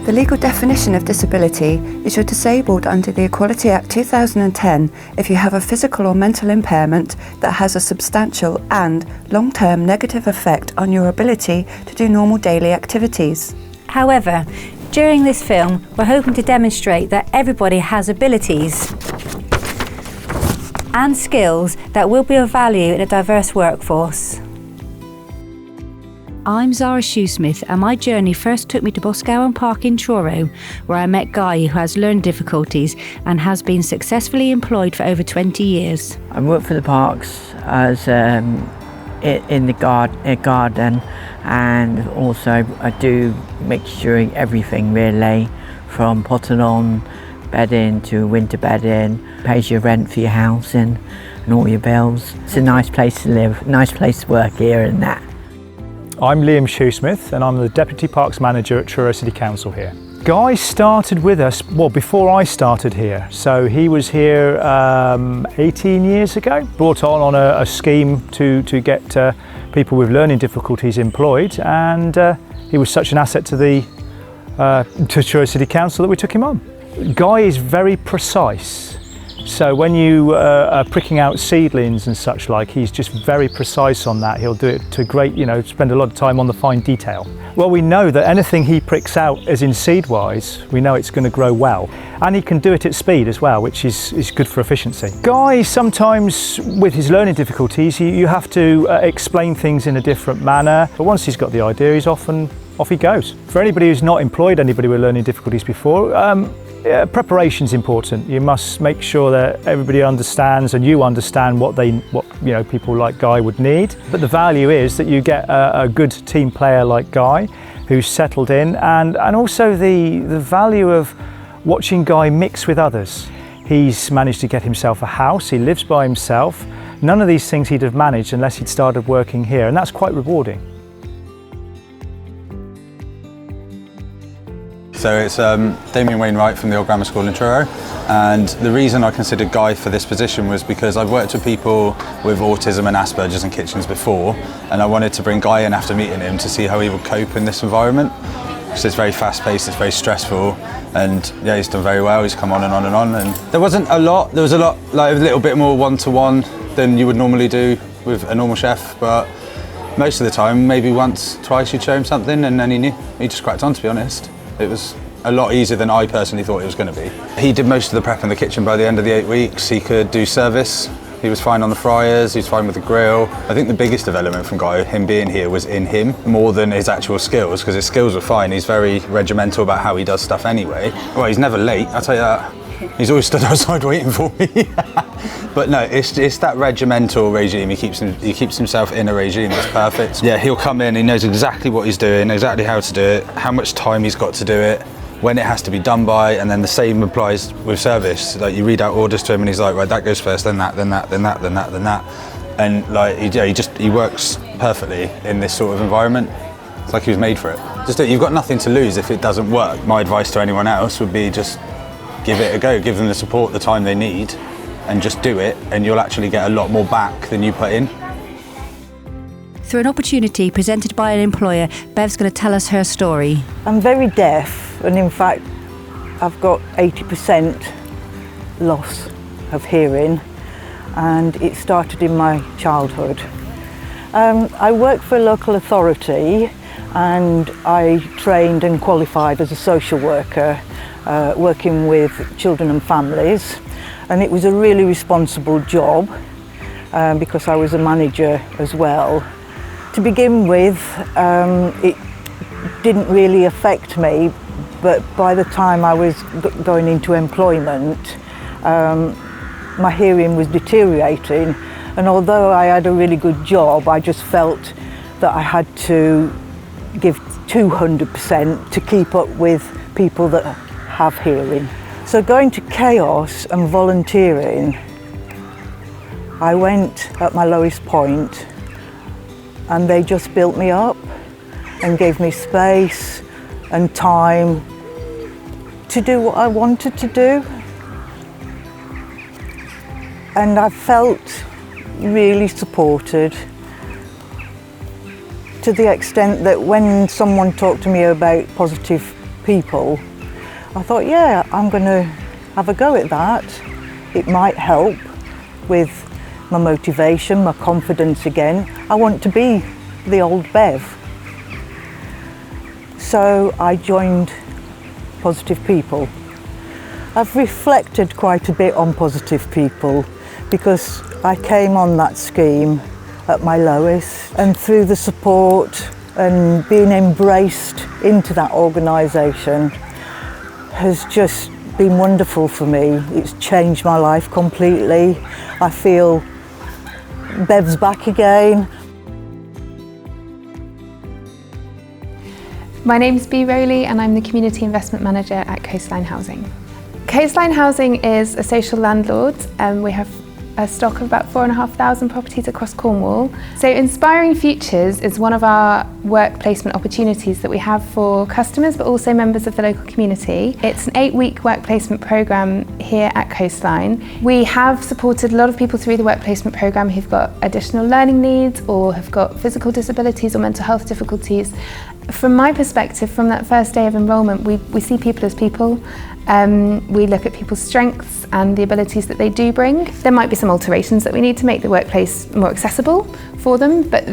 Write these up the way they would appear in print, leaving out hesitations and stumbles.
The legal definition of disability is you're disabled under the Equality Act 2010 if you have a physical or mental impairment that has a substantial and long-term negative effect on your ability to do normal daily activities. However, during this film, we're hoping to demonstrate that everybody has abilities and skills that will be of value in a diverse workforce. I'm Zara Shoesmith, and my journey first took me to Boscawen Park in Truro, where I met Guy, who has learning difficulties and has been successfully employed for over 20 years. I work for the parks as in the garden, and also I do mixturing everything really, from potting on bedding to winter bedding, pays your rent for your house and all your bills. It's a nice place to live, nice place to work here and that. I'm Liam Shoesmith and I'm the Deputy Parks Manager at Truro City Council here. Guy started with us, well, before I started here. So he was here 18 years ago, brought on a scheme to get people with learning difficulties employed, and he was such an asset to Truro City Council that we took him on. Guy is very precise. So when you are pricking out seedlings and such like, he's just very precise on that. He'll do it to great, spend a lot of time on the fine detail. Well, we know that anything he pricks out, as in seed-wise, we know it's going to grow well. And he can do it at speed as well, which is good for efficiency. Guy, sometimes with his learning difficulties, you have to explain things in a different manner. But once he's got the idea, he's off he goes. For anybody who's not employed anybody with learning difficulties before, preparation's important. You must make sure that everybody understands and you understand what people like Guy would need. But the value is that you get a good team player like Guy who's settled in, and also the value of watching Guy mix with others. He's managed to get himself a house, he lives by himself. None of these things he'd have managed unless he'd started working here, and that's quite rewarding. So it's Damien Wainwright from the Old Grammar School in Truro, and the reason I considered Guy for this position was because I've worked with people with autism and Asperger's in kitchens before, and I wanted to bring Guy in after meeting him to see how he would cope in this environment. Because it's very fast-paced, it's very stressful, and yeah, he's done very well. He's come on and on and on, and there wasn't a lot. There was a lot, like a little bit more one-to-one than you would normally do with a normal chef, but most of the time, maybe once, twice, you'd show him something, and then he just cracked on, to be honest. It was a lot easier than I personally thought it was going to be. He did most of the prep in the kitchen by the end of the 8 weeks. He could do service. He was fine on the fryers, he was fine with the grill. I think the biggest development from Guy, him being here, was in him more than his actual skills, because his skills were fine. He's very regimental about how he does stuff anyway. Well, he's never late, I'll tell you that. He's always stood outside waiting for me. But no, it's that regimental regime. He keeps himself in a regime that's perfect. Yeah, he'll come in, he knows exactly what he's doing, exactly how to do it, how much time he's got to do it, when it has to be done by, and then the same applies with service. Like, you read out orders to him and he's like, right, that goes first, then that, then that, then that, then that, then that. And like, he works perfectly in this sort of environment. It's like he was made for it. Just you've got nothing to lose if it doesn't work. My advice to anyone else would be just give it a go, give them the support, the time they need, and just do it, and you'll actually get a lot more back than you put in. Through an opportunity presented by an employer, Bev's going to tell us her story. I'm very deaf, and in fact I've got 80% loss of hearing, and it started in my childhood. I worked for a local authority, and I trained and qualified as a social worker, working with children and families, and it was a really responsible job because I was a manager as well. To begin with, it didn't really affect me, but by the time I was going into employment, my hearing was deteriorating, and although I had a really good job, I just felt that I had to give 200% to keep up with people that have hearing. So going to Chaos and volunteering, I went at my lowest point, and they just built me up and gave me space and time to do what I wanted to do. And I felt really supported, to the extent that when someone talked to me about positive people, I thought, yeah, I'm going to have a go at that. It might help with my motivation, my confidence again. I want to be the old Bev. So I joined Positive People. I've reflected quite a bit on Positive People because I came on that scheme at my lowest, and through the support and being embraced into that organisation has just been wonderful for me. It's changed my life completely. I feel Bev's back again. My name's Bea Rowley and I'm the Community Investment Manager at Coastline Housing. Coastline Housing is a social landlord and we have a stock of about 4,500 properties across Cornwall. So Inspiring Futures is one of our work placement opportunities that we have for customers but also members of the local community. It's an 8-week work placement programme here at Coastline. We have supported a lot of people through the work placement programme who've got additional learning needs or have got physical disabilities or mental health difficulties. From my perspective, from that first day of enrolment, we see people as people. We look at people's strengths and the abilities that they do bring. There might be some alterations that we need to make the workplace more accessible for them, but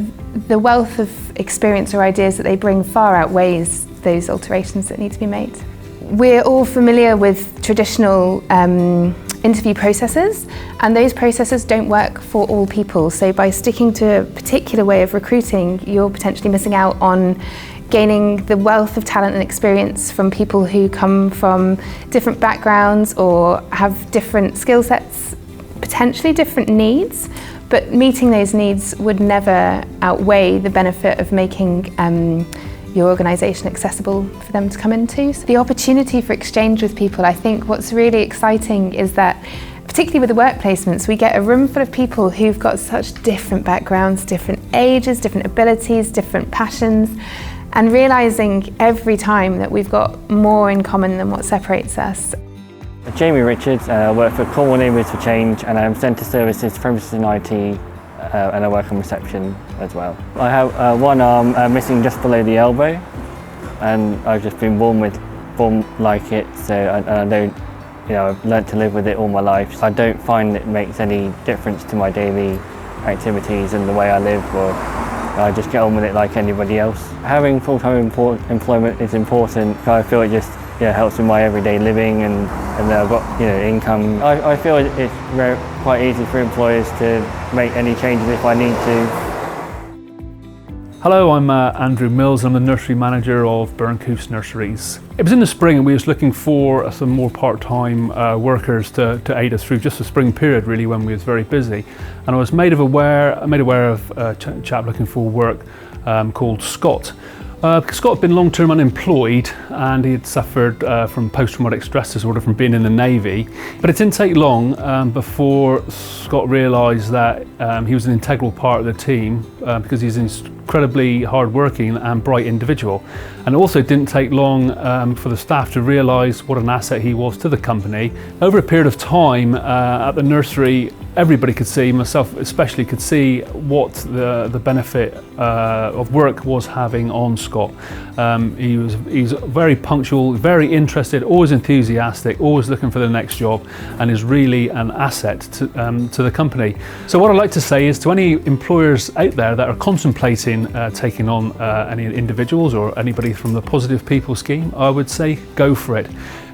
the wealth of experience or ideas that they bring far outweighs those alterations that need to be made. We're all familiar with traditional interview processes, and those processes don't work for all people. So by sticking to a particular way of recruiting, you're potentially missing out on gaining the wealth of talent and experience from people who come from different backgrounds or have different skill sets, potentially different needs, but meeting those needs would never outweigh the benefit of making your organisation accessible for them to come into. So the opportunity for exchange with people, I think what's really exciting is that particularly with the work placements, we get a room full of people who've got such different backgrounds, different ages, different abilities, different passions, and realising every time that we've got more in common than what separates us. Jamie Richards, I work for Cornwall Neighbours for Change and I'm Centre Services, Premises and IT, and I work on reception as well. I have one arm missing just below the elbow and I've just been born like it, so I don't, I've learnt to live with it all my life. I don't find it makes any difference to my daily activities and the way I live, or I just get on with it like anybody else. Having full-time employment is important. I feel it just helps with my everyday living and that I've got income. I feel it's quite easy for employers to make any changes if I need to. Hello, I'm Andrew Mills. I'm the nursery manager of Burncoof's Nurseries. It was in the spring and we was looking for some more part-time workers to aid us through just the spring period really, when we was very busy. And I was made aware of a chap looking for work called Scott. Scott had been long-term unemployed and he had suffered from post-traumatic stress disorder from being in the Navy. But it didn't take long before Scott realised that he was an integral part of the team because he's an incredibly hard-working and bright individual. And it also didn't take long for the staff to realise what an asset he was to the company. Over a period of time at the nursery, everybody could see, myself especially, could see what the benefit of work was having on Scott. He's very punctual, very interested, always enthusiastic, always looking for the next job, and is really an asset to the company. So what I'd like to say is to any employers out there that are contemplating taking on any individuals or anybody from the Positive People scheme, I would say go for it,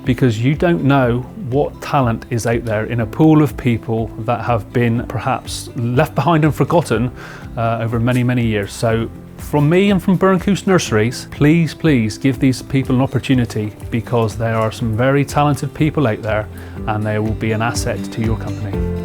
because you don't know what talent is out there in a pool of people that have been perhaps left behind and forgotten over many, many years. So from me and from Burncoof's Nurseries, please give these people an opportunity, because there are some very talented people out there and they will be an asset to your company.